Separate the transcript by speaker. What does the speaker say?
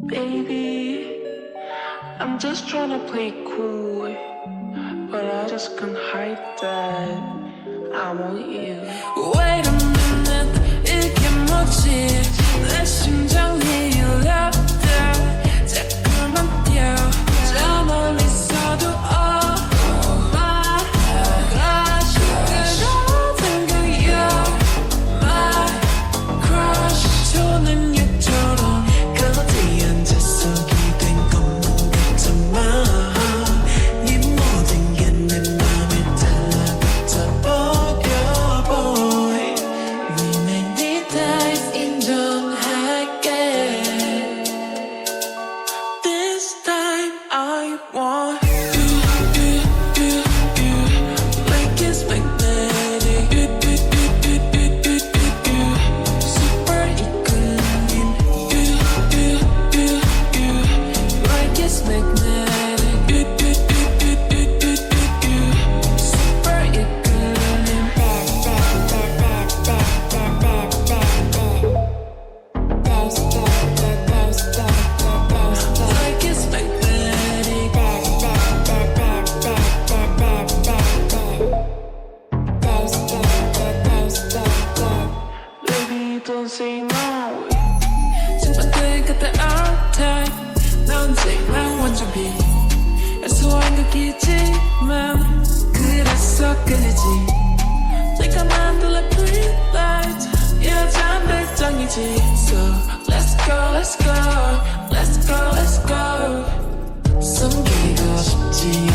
Speaker 1: Baby, I'm just trying to play cool, but I just can't hide that I want you.
Speaker 2: Wait a minute, 이게 뭐지? 내 심장이 울렸다. 자꾸만 뛰어 저 멀리서도 Oh my gosh, 그러던 그 You're my crush. 저는 얘처럼 그렇게 앉아서 기댄 것만 같지만 이 모든 게 내 맘에 달라붙어 버려 boy. We may need time 인정할게. This time I want you like it's magnetic. Super 이끌림. Like it's magnetic. Super 이끌림. Like it's magnetic.
Speaker 1: Baby, don't say no.
Speaker 2: 순간들 그때 all time 나 언제나 완전 비 애소한 극이지만 그래서 끌리지 내가 만들어 green light 여잔 별장이지 So let's go let's go let's go let's go 숨기고 싶지